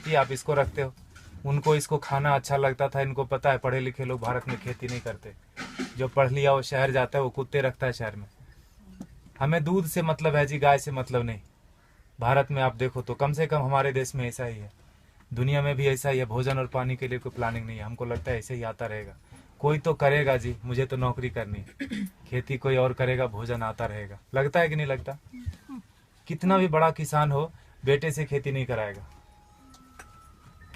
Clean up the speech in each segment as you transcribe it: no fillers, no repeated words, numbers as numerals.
कि आप इसको रखते हो। उनको इसको खाना अच्छा लगता था। इनको पता है पढ़े लिखे लोग भारत में खेती नहीं करते। जो पढ़ लिया वो शहर जाता है, वो कुत्ते रखता है शहर में। हमें दूध से मतलब है जी, गाय से मतलब नहीं। भारत में आप देखो तो कम से कम हमारे देश में ऐसा ही है, दुनिया में भी ऐसा ही है। भोजन और पानी के लिए कोई प्लानिंग नहीं है। हमको लगता है ऐसे ही आता रहेगा। कोई तो करेगा जी, मुझे तो नौकरी करनी है, खेती कोई और करेगा, भोजन आता रहेगा। लगता है कि नहीं लगता? कितना भी बड़ा किसान हो, बेटे से खेती नहीं कराएगा।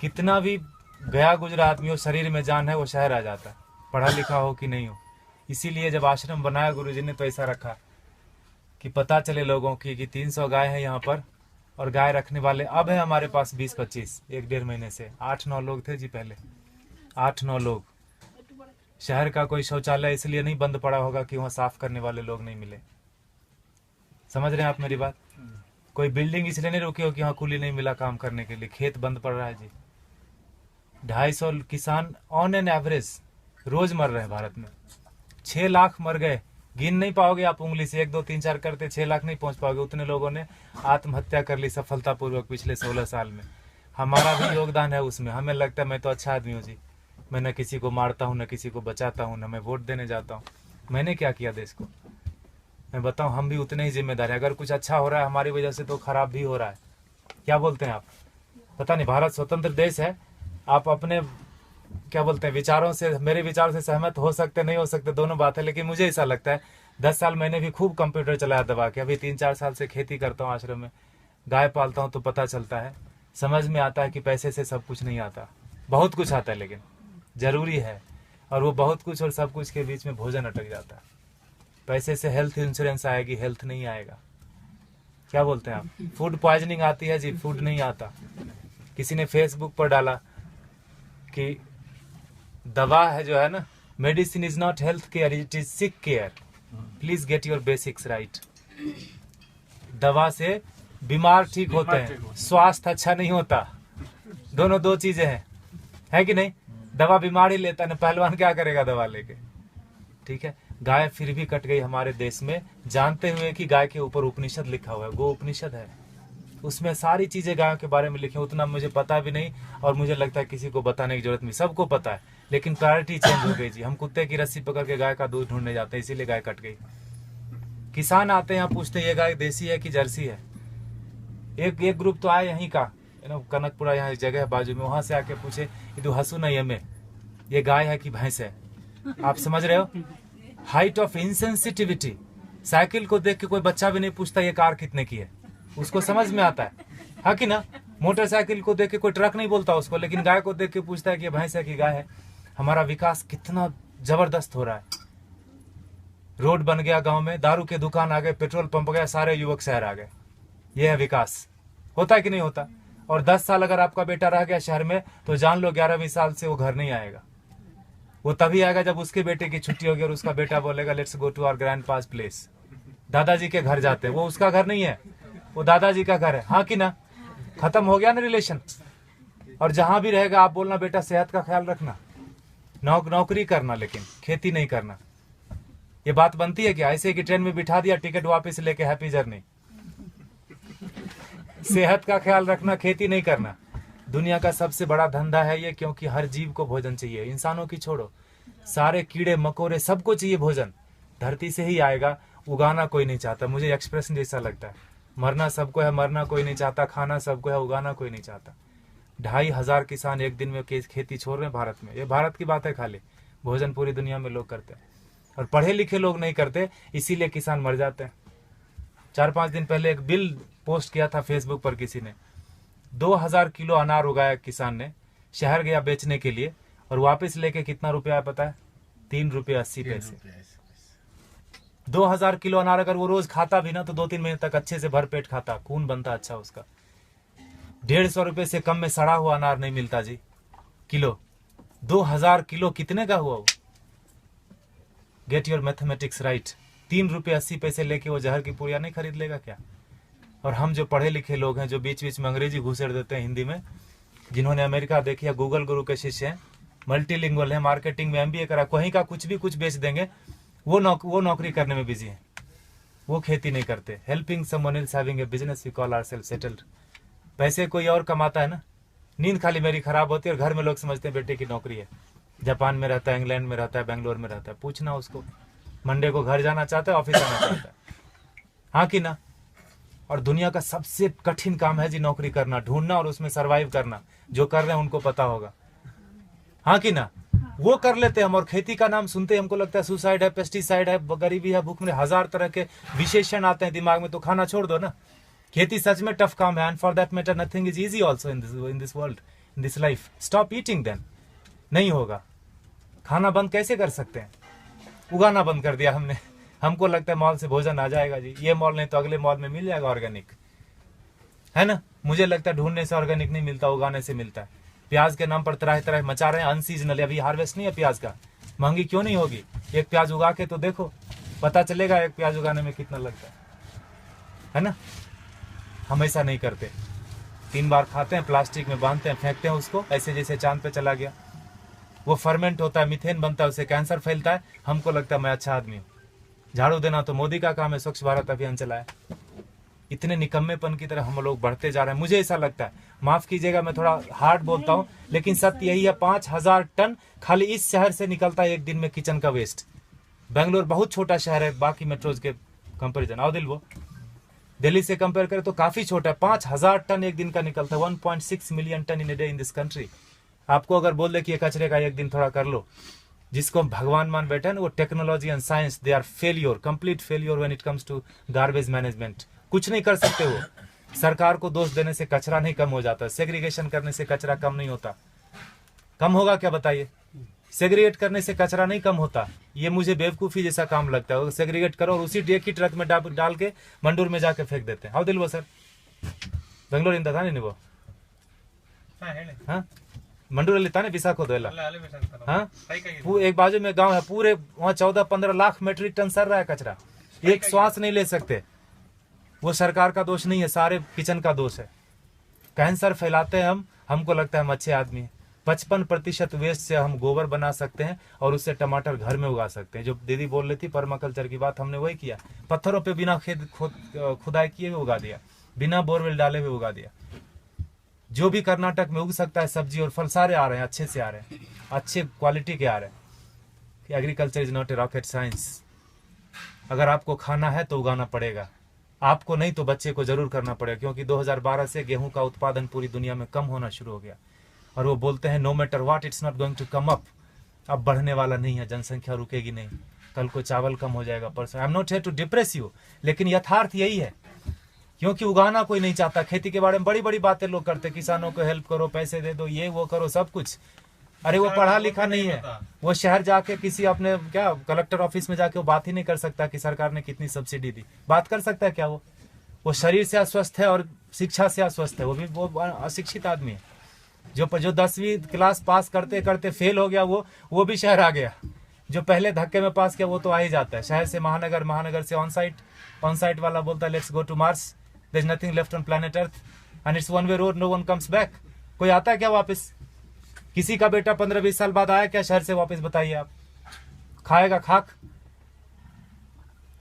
कितना भी गया गुजरा आदमी हो, शरीर में जान है, वो शहर आ जाता है, पढ़ा लिखा हो कि नहीं हो। इसीलिए जब आश्रम बनाया गुरुजी ने तो ऐसा रखा कि पता चले लोगों की कि 300 गाय है यहाँ पर, और गाय रखने वाले अब है हमारे पास 20-25, 1-1.5 महीने से 8-9 लोग थे जी पहले, 8-9 लोग। शहर का कोई शौचालय इसलिए नहीं बंद पड़ा होगा कि वहाँ साफ करने वाले लोग नहीं मिले। समझ रहे हैं आप मेरी बात? कोई बिल्डिंग इसलिए नहीं रुकी हो कि वहाँ कूली नहीं मिला काम करने के लिए, खेत बंद पड़ रहा है जी। 250 किसान ऑन एन एवरेज रोज मर रहे हैं भारत में। 6 लाख मर गए, गिन नहीं पाओगे आप उंगली से, 1 2 3 4 करते 6 लाख नहीं पहुंच पाओगे। उतने लोगों ने आत्महत्या कर ली सफलतापूर्वक पिछले 16 साल में। हमारा भी योगदान है उसमें। हमें लगता है मैं तो अच्छा आदमी हूँ जी, मैं न किसी को मारता हूँ, न किसी को बचाता हूँ, न मैं वोट देने जाता हूँ। मैंने क्या किया देश को? मैं बताऊँ, हम भी उतने ही जिम्मेदार हैं। अगर कुछ अच्छा हो रहा है हमारी वजह से तो खराब भी हो रहा है। क्या बोलते हैं आप? पता नहीं, भारत स्वतंत्र देश है। आप अपने क्या बोलते हैं विचारों से, मेरे विचारों से सहमत हो सकते नहीं हो सकते, दोनों बात है, लेकिन मुझे ऐसा लगता है 10 साल मैंने भी खूब कंप्यूटर चलाया दबा के। अभी 3-4 साल से खेती करता हूँ आश्रम में, गाय पालता हूँ, तो पता चलता है, समझ में आता है कि पैसे से सब कुछ नहीं आता। बहुत कुछ आता है लेकिन जरूरी है, और वो बहुत कुछ और सब कुछ के बीच में भोजन अटक जाता है। पैसे से हेल्थ इंश्योरेंस आएगी, हेल्थ नहीं आएगा। क्या बोलते हैं आप? फूड पॉइजनिंग आती है जी, फूड नहीं आता। किसी ने फेसबुक पर डाला कि दवा है जो है ना, medicine is not health care, it is sick care, please get your basics right. दवा से बीमार ठीक होते हैं, स्वास्थ्य अच्छा नहीं होता। दोनों दो चीजें हैं, है कि नहीं? दवा बीमार ही लेता है ना, पहलवान क्या करेगा दवा लेके? ठीक है, गाय फिर भी कट गई हमारे देश में, जानते हुए कि गाय के ऊपर उपनिषद लिखा हुआ है, गो उपनिषद है, उसमें सारी चीजें गायों के बारे में लिखी। उतना मुझे पता भी नहीं, और मुझे लगता है किसी को बताने की जरूरत नहीं, सबको पता है, लेकिन प्रायोरिटी चेंज हो गई जी। हम कुत्ते की रस्सी पकड़ के गाय का दूध ढूंढने जाते हैं, इसीलिए गाय कट गई। किसान आते हैं यहाँ, पूछते ये गाय देसी है कि जर्सी है। एक ग्रुप तो आया यहीं का, कनकपुरा, यहाँ एक जगह है बाजू में, वहां से आके पूछे ये तो हसू नहीं हमें, ये गाय है कि भैंस है? आप समझ रहे हो? Height of insensitivity. साइकिल को देख के कोई बच्चा भी नहीं पूछता ये कार कितने की है, उसको समझ में आता है कि ना? मोटरसाइकिल को देख के कोई ट्रक नहीं बोलता उसको, लेकिन गाय को देख के पूछता है कि भैंस है कि गाय है। हमारा विकास कितना जबरदस्त हो रहा है। रोड बन गया गांव में, दारू के दुकान आ गए, पेट्रोल पंप गया, सारे युवक शहर आ गए। ये है विकास। होता है कि नहीं होता? और 10 साल अगर आपका बेटा रह गया शहर में, तो जान लो 11वीं साल से वो घर नहीं आएगा। वो तभी आएगा जब उसके बेटे की छुट्टी होगी और उसका बेटा बोलेगा let's go to our grandpa's place. दादाजी के घर जाते हैं, वो उसका घर नहीं है, वो दादाजी का घर है। हाँ कि ना? खत्म हो गया ना रिलेशन। और जहां भी रहेगा आप बोलना बेटा सेहत का ख्याल रखना, नौकरी करना, लेकिन खेती नहीं करना। ये बात बनती है क्या? ऐसे कि ट्रेन में बिठा दिया, टिकट वापस लेके हैप्पी जर्नी। सेहत का ख्याल रखना, खेती नहीं करना। दुनिया का सबसे बड़ा धंधा है ये, क्योंकि हर जीव को भोजन चाहिए। इंसानों की छोड़ो, सारे कीड़े मकोड़े सबको चाहिए भोजन। धरती से ही आएगा, उगाना कोई नहीं चाहता। मुझे एक्सप्रेशन जैसा लगता है, मरना सबको है, मरना कोई नहीं चाहता, खाना सबको है, उगाना कोई नहीं चाहता। 2,500 किसान एक दिन में खेती छोड़ रहे हैं भारत में। ये भारत की बात है खाली, भोजन पूरी दुनिया में लोग करते हैं, और पढ़े लिखे लोग नहीं करते, इसीलिए किसान मर जाते हैं। 4-5 दिन पहले एक बिल पोस्ट किया था फेसबुक पर किसी ने, 2000 किलो अनार उगाया किसान ने, शहर गया बेचने के लिए, और वापस लेके कितना रुपया पता है? 3 रुपये 80 पैसे। 2000 किलो अनार अगर वो रोज खाता भी ना, तो 2-3 महीने तक अच्छे से भरपेट खाता, खून बनता अच्छा उसका। 150 रुपए से कम में सड़ा हुआ अनार नहीं मिलता जी किलो। 2000 किलो कितने का हुआ वो? Get your mathematics right. 3 रुपये 80 पैसे लेके वो जहर की पुड़िया नहीं खरीद लेगा क्या? और हम जो पढ़े लिखे लोग हैं, जो बीच बीच में अंग्रेजी घुसेड़ देते हैं हिंदी में, जिन्होंने अमेरिका देखी है, गूगल गुरु के शिष्य हैं, मल्टीलिंगुअल है, मार्केटिंग में MBA करा, कहीं का कुछ बेच देंगे, वो नौकरी करने में बिजी है, वो खेती नहीं करते। Helping someone else having a business we call ourselves settled. पैसे कोई और कमाता है ना, नींद खाली मेरी खराब होती है और घर में लोग समझते हैं बेटे की नौकरी है, जापान में रहता है, इंग्लैंड में रहता है, बेंगलोर में रहता है। पूछना उसको, मंडे को घर जाना चाहता है, ऑफिस आना चाहता है, हाँ कि ना। और दुनिया का सबसे कठिन काम है जी नौकरी करना, ढूंढना और उसमें सरवाइव करना। जो कर रहे हैं उनको पता होगा, हाँ कि ना। वो कर लेते हैं हम, और खेती का नाम सुनते हैं हमको लगता है सुसाइड है, पेस्टिसाइड है, गरीबी है, भूख में, हजार तरह के विशेषण आते हैं दिमाग में। तो खाना छोड़ दो ना। खेती सच में टफ काम है, and for that matter nothing is easy also in this world, in this life. Stop eating then, नहीं होगा। खाना बंद कैसे कर सकते हैं? उगाना बंद कर दिया हमने। हमको लगता है मॉल से भोजन आ जाएगा जी, ये मॉल नहीं तो अगले मॉल में मिल जाएगा ऑर्गेनिक, है ना। मुझे लगता है ढूंढने से ऑर्गेनिक नहीं मिलता, उगाने से मिलता है। प्याज के नाम पर तरह तरह मचा रहे हैं, अनसीजनल, अभी हार्वेस्ट नहीं है प्याज का। महंगी क्यों नहीं होगी? एक प्याज उगा के तो देखो, पता चलेगा एक प्याज उगाने में कितना लगता है ना। हम ऐसा नहीं करते, 3 बार खाते हैं, प्लास्टिक में बांधते हैं, फेंकते हैं उसको, ऐसे जैसे चांद पे चला गया। वो फर्मेंट होता है, मीथेन बनता है, उससे कैंसर फैलता है। हमको लगता है मैं अच्छा आदमी हूँ। झाड़ू देना तो मोदी का काम है, स्वच्छ भारत अभियान चलाया। इतने निकम्मेपन की तरह हम लोग बढ़ते जा रहे हैं। मुझे ऐसा लगता है, माफ कीजिएगा मैं थोड़ा हार्ड बोलता हूँ, लेकिन सत्य यही है, 5000 टन खाली इस शहर से निकलता है एक दिन में किचन का वेस्ट। बेंगलोर बहुत छोटा शहर है बाकी मेट्रोज के कंपेरिजन, आओ दिल वो दिल्ली से कंपेयर करें तो काफी छोटा है। 5000 टन एक दिन का निकलता है, 1.6 million ton in a day in this country. आपको अगर बोल दे कि ये कचरे का एक दिन थोड़ा कर लो, जिसको भगवान मान बैठे ना, वो technology and science, they are failure, complete failure when it comes to garbage management. कुछ नहीं कर सकते वो। सरकार को दोष देने से कचरा नहीं कम हो जाता, सेग्रीगेशन करने से कचरा कम नहीं होता। कम होगा क्या बताइए? सेग्रीगेट करने से कचरा नहीं कम होता। ये मुझे बेवकूफी जैसा काम लगता है। सेग्रीगेट करो और उसी एक ही ट्रक में डाल के मंडूर में जाके फेंक देते हैं। हाउ दिल वो सर बेंगलोर इंदा था नहीं वो, हाँ मंडूर लेता ने विशाखो दोला, हाँ एक बाजू में गांव है, पूरे वहाँ 14-15 लाख मेट्रिक टन सर रहा है कचरा, एक श्वास नहीं ले सकते। वो सरकार का दोष नहीं है, सारे किचन का दोष है। कैंसर फैलाते हैं हम, हमको लगता है हम अच्छे आदमी हैं। 55% वेस्ट से हम गोबर बना सकते हैं और उससे टमाटर घर में उगा सकते हैं। जो दीदी बोल रही थी पर्माकल्चर की बात, हमने वही किया। पत्थरों पे बिना खुदाई किए हुए उगा दिया, बिना बोरवेल डाले हुए उगा दिया। जो भी कर्नाटक में उग सकता है सब्जी और फल, सारे आ रहे हैं, अच्छे से आ रहे हैं, अच्छे क्वालिटी के आ रहे हैं। Agriculture is not a rocket science. अगर आपको खाना है तो उगाना पड़ेगा, आपको नहीं तो बच्चे को जरूर करना पड़ेगा। क्योंकि 2012 से गेहूं का उत्पादन पूरी दुनिया में कम होना शुरू हो गया। और वो बोलते हैं no matter what it's not going to come up. अब बढ़ने वाला नहीं है, जनसंख्या रुकेगी नहीं। कल को चावल कम हो जाएगा, परसों। I am not here to depress you, लेकिन यथार्थ यही है। क्योंकि उगाना कोई नहीं चाहता। खेती के बारे में बड़ी बड़ी बातें लोग करते, किसानों को हेल्प करो, पैसे दे दो, ये वो करो, सब कुछ। अरे वो पढ़ा लिखा नहीं है, वो शहर जाके किसी अपने क्या कलेक्टर ऑफिस में जाके वो बात ही नहीं कर सकता कि सरकार ने कितनी सब्सिडी दी। बात कर सकता है क्या? वो शरीर से अस्वस्थ है और शिक्षा से अस्वस्थ है। वो अशिक्षित आदमी है। जो 10वीं क्लास पास करते करते फेल हो गया, वो भी शहर आ गया। जो पहले धक्के में पास किया वो तो आ ही जाता है। शहर से महानगर, महानगर से ऑन साइट वाला बोलता है let's go to Mars, there is nothing left on planet earth and it's one way road, no one comes back. कोई आता है क्या वापस? किसी का बेटा 15-20 साल बाद आया क्या शहर से वापस? बताइए आप। खाएगा खाक,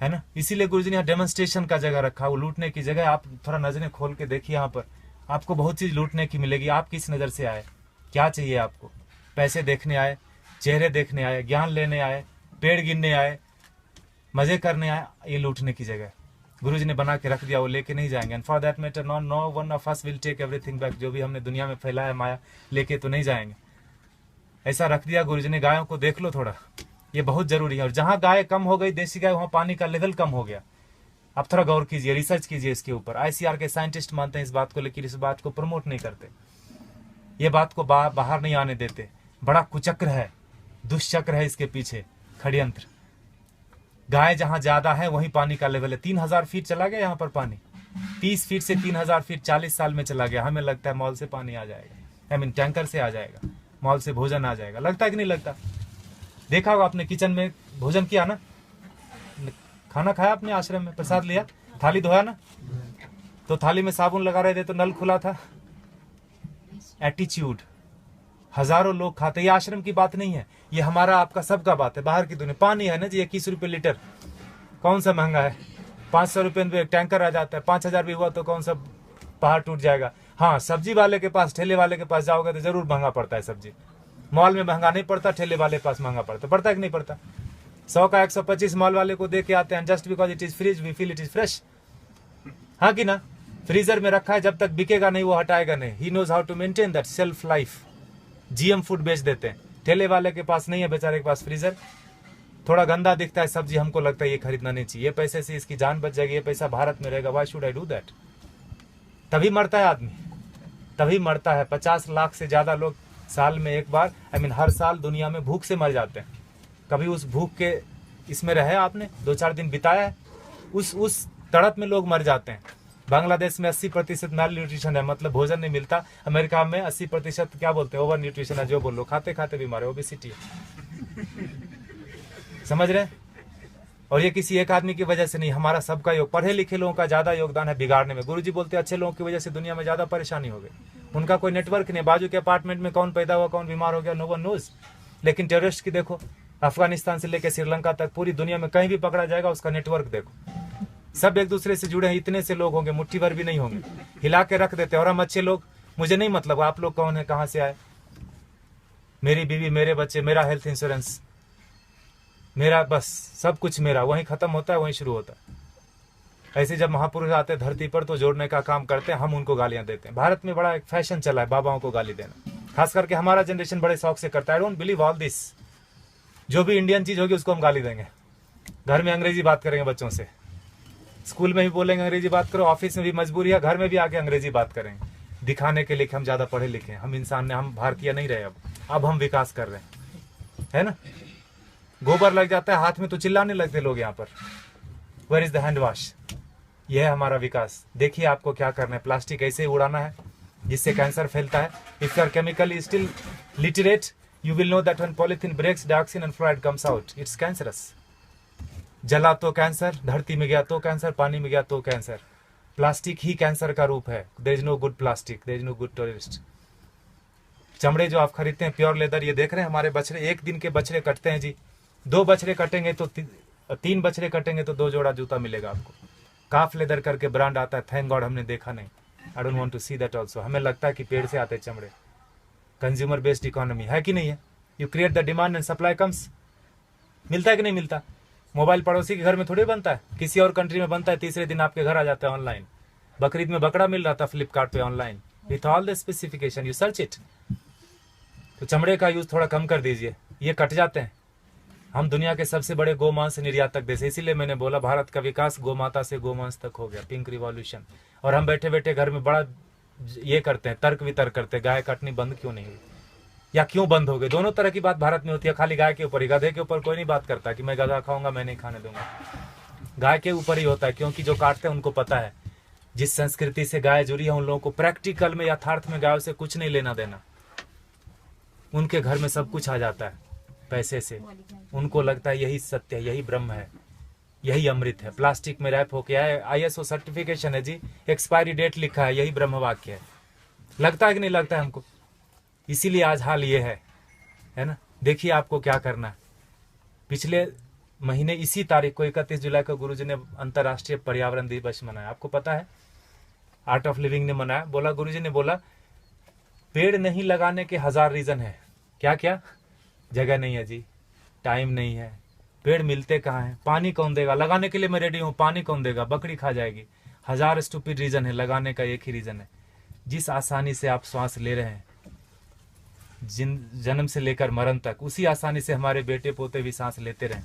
है ना। इसीलिए गुरुजी ने यहाँ डेमोन्स्ट्रेशन का जगह रखा, वो लूटने की जगह। आप थोड़ा नजरें खोल के देखिए, यहाँ पर आपको बहुत चीज लूटने की मिलेगी। आप किस नजर से आए, क्या चाहिए आपको? पैसे देखने आए, चेहरे देखने आए, ज्ञान लेने आए, पेड़ गिनने आए, मजे करने आए? ये लूटने की जगह गुरुजी ने बना के रख दिया, वो लेके नहीं जाएंगे। And for that matter no one of us will take everything back. जो भी हमने दुनिया में फैलाया माया, लेके तो नहीं जाएंगे। ऐसा रख दिया गुरुजी ने। गायों को देख लो थोड़ा, ये बहुत जरूरी है। और जहां गाय कम हो गई, देसी गाय, वहां पानी का लेवल कम हो गया। आप थोड़ा गौर कीजिए, रिसर्च कीजिए इसके ऊपर। आईसीआर के साइंटिस्ट मानते हैं इस बात को, लेकिन इस बात को प्रमोट नहीं करते, ये बात को बाहर नहीं आने देते। बड़ा कुचक्र है, दुष्चक्र है इसके पीछे, षड्यंत्र। गाय जहां ज्यादा है वहीं पानी का लेवल है। 3000 फीट चला गया यहाँ पर पानी, 30 फीट से 3000 फीट 40 साल में चला गया। हमें लगता है मॉल से पानी आ जाएगा, आई मीन टैंकर से आ जाएगा, मॉल से भोजन आ जाएगा। लगता है कि नहीं लगता? देखा होगा आपने, किचन में भोजन किया ना, खाना खाया आपने, आश्रम में प्रसाद लिया, थाली धोया ना, तो थाली में साबुन लगा रहे थे तो नल खुला था। एटीट्यूड। हजारों लोग खाते। ये आश्रम की बात नहीं है, ये हमारा आपका सबका बात है। बाहर की दुनिया पानी है ना जी, 21 रुपए लीटर, कौन सा महंगा है? 500 रुपए में टैंकर आ जाता है। 5000 भी हुआ तो कौन सा पहाड़ टूट जाएगा? हाँ, सब्जी वाले के पास, ठेले वाले के पास जाओगे तो जरूर महंगा पड़ता है सब्जी। मॉल में महंगा नहीं पड़ता, ठेले वाले के पास महंगा पड़ता है कि नहीं पड़ता? 100 का 125 मॉल वाले को दे के आते हैं, just because it is fridge we feel it is fresh. हाँ कि ना? फ्रीजर में रखा है, जब तक बिकेगा नहीं वो हटाएगा नहीं। He knows how to maintain that shelf life. GM food बेच देते हैं। ठेले वाले के पास नहीं है बेचारे के पास फ्रीजर, थोड़ा गंदा दिखता है सब्जी, हमको लगता है ये खरीदना नहीं चाहिए, ये पैसे से इसकी जान बच जाएगी, ये पैसा भारत में रहेगा, why should I do that? तभी मरता है आदमी, तभी मरता है। 50 लाख से ज्यादा लोग साल में एक बार, हर साल दुनिया में भूख से मर जाते हैं। कभी उस भूख के इसमें रहे आपने, 2-4 दिन बिताया है, उस तड़प में लोग मर जाते हैं। बांग्लादेश में 80% माल न्यूट्रिशन है, मतलब भोजन नहीं मिलता। अमेरिका में 80% क्या बोलते हैं, ओवर न्यूट्रिशन है, जो बोलो, खाते खाते बीमार है, ओबेसिटी है। समझ रहे? और ये किसी एक आदमी की वजह से नहीं, हमारा सबका योग, पढ़े लिखे लोगों का ज्यादा योगदान है बिगाड़ने में। गुरुजी बोलते हैं अच्छे लोगों की वजह से दुनिया में ज्यादा परेशानी हो गई। उनका कोई नेटवर्क नहीं, बाजू के अपार्टमेंट में कौन पैदा हुआ, कौन बीमार हो गया, नो वन नोज। लेकिन टेररिस्ट की देखो, अफगानिस्तान से लेकर श्रीलंका तक पूरी दुनिया में कहीं भी पकड़ा जाएगा, उसका नेटवर्क देखो, सब एक दूसरे से जुड़े हैं। इतने से लोग होंगे, मुट्ठी भर भी नहीं होंगे, हिला के रख देते हैं। और हम अच्छे लोग, मुझे नहीं मतलब आप लोग कौन है, कहां से आए, मेरी बीवी, मेरे बच्चे, मेरा हेल्थ इंश्योरेंस, मेरा बस सब कुछ मेरा, वहीं खत्म होता है, वहीं शुरू होता है। ऐसे जब महापुरुष आते हैं धरती पर तो जोड़ने का काम करते हैं, हम उनको गालियां देते हैं। भारत में बड़ा एक फैशन चला है बाबाओं को गाली देना, खास करके हमारा जनरेशन बड़े शौक से करता है। I don't believe all this. जो भी इंडियन चीज होगी उसको हम गाली देंगे। घर में अंग्रेजी बात करेंगे बच्चों से, स्कूल में भी बोलेंगे अंग्रेजी बात करो, ऑफिस में भी मजबूरी है, घर में भी आके अंग्रेजी बात करेंगे, दिखाने के लिए हम ज्यादा पढ़े लिखे हैं, हम इंसान ने, हम भारतीय नहीं रहे। अब हम विकास कर रहे हैं, है ना? गोबर लग जाता है हाथ में तो चिल्लाने लगते लोग यहाँ पर, where is the hand wash? यह है हमारा विकास। देखिए आपको क्या करना है, प्लास्टिक ऐसे ही उड़ाना है जिससे कैंसर फैलता है। If you are chemically still literate, you will know that when polythene breaks, dioxin and fluoride comes out, it's cancerous. जला तो कैंसर, धरती में गया तो कैंसर, पानी में गया तो कैंसर। प्लास्टिक ही कैंसर का रूप है। there is no good plastic, there is no good terrorist. चमड़े जो आप खरीदते हैं प्योर लेदर, ये देख रहे हैं हमारे बछड़े, एक दिन के बछड़े कटते हैं जी। 2 बछड़े कटेंगे तो 3 बछड़े कटेंगे तो 2 जोड़ा जूता मिलेगा आपको। काफ लेदर करके ब्रांड आता है, थैंक गॉड हमने देखा नहीं। I don't want to see that also. हमें लगता है कि पेड़ से आते चमड़े। कंज्यूमर बेस्ड इकोनॉमी है कि नहीं है? You create the demand and supply comes. मिलता है कि नहीं मिलता? मोबाइल पड़ोसी के घर में थोड़ी बनता है, किसी और कंट्री में बनता है, तीसरे दिन आपके घर आ जाता है ऑनलाइन। बकरीद में बकरा मिल रहा था फ्लिपकार्ट पे online, with all the specification, you search it. तो चमड़े का यूज थोड़ा कम कर दीजिए, ये कट जाते हैं। हम दुनिया के सबसे बड़े गोमांस निर्यातक देश, इसीलिए मैंने बोला भारत का विकास गोमाता से गोमांस तक हो गया, पिंक रिवॉल्यूशन। और हम बैठे बैठे घर में बड़ा ये करते हैं, तर्क वितर्क करते हैं, गाय काटनी बंद क्यों नहीं हुई या क्यों बंद हो गई। दोनों तरह की बात भारत में होती है, खाली गाय के ऊपर ही। गधे के ऊपर कोई नहीं बात करता कि मैं गधा खाऊंगा, मैं नहीं खाने दूंगा। गाय के ऊपर ही होता है, क्योंकि जो काटते हैं उनको पता है जिस संस्कृति से गाय जुड़ी है उन लोगों को प्रैक्टिकल में, यथार्थ में गायों से कुछ नहीं लेना देना। उनके घर में सब कुछ आ जाता है पैसे से। उनको लगता है यही सत्य है, यही ब्रह्म है, यही अमृत है। प्लास्टिक में रैप होके आए, ISO सर्टिफिकेशन है जी, एक्सपायरी डेट लिखा है, यही ब्रह्म वाक्य है। लगता है कि नहीं लगता है हमको? इसीलिए आज हाल ये है ना? देखिए आपको क्या करना है। पिछले महीने इसी तारीख को 31 जुलाई को गुरुजी ने अंतर्राष्ट्रीय पर्यावरण दिवस मनाया। आपको पता है, आर्ट ऑफ लिविंग ने मनाया। बोला, गुरुजी ने बोला पेड़ नहीं लगाने के 1000 रीजन है। क्या क्या? जगह नहीं है जी, टाइम नहीं है, पेड़ मिलते कहाँ हैं, पानी कौन देगा, लगाने के लिए मैं रेडी हूँ, पानी कौन देगा, बकरी खा जाएगी। 1000 स्टूपिड रीजन है, लगाने का एक ही रीजन है। जिस आसानी से आप श्वास ले रहे हैं जन्म से लेकर मरण तक, उसी आसानी से हमारे बेटे पोते भी सांस लेते रहें।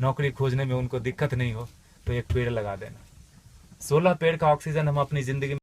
नौकरी खोजने में उनको दिक्कत नहीं हो तो एक पेड़ लगा देना। 16 पेड़ का ऑक्सीजन हम अपनी जिंदगी में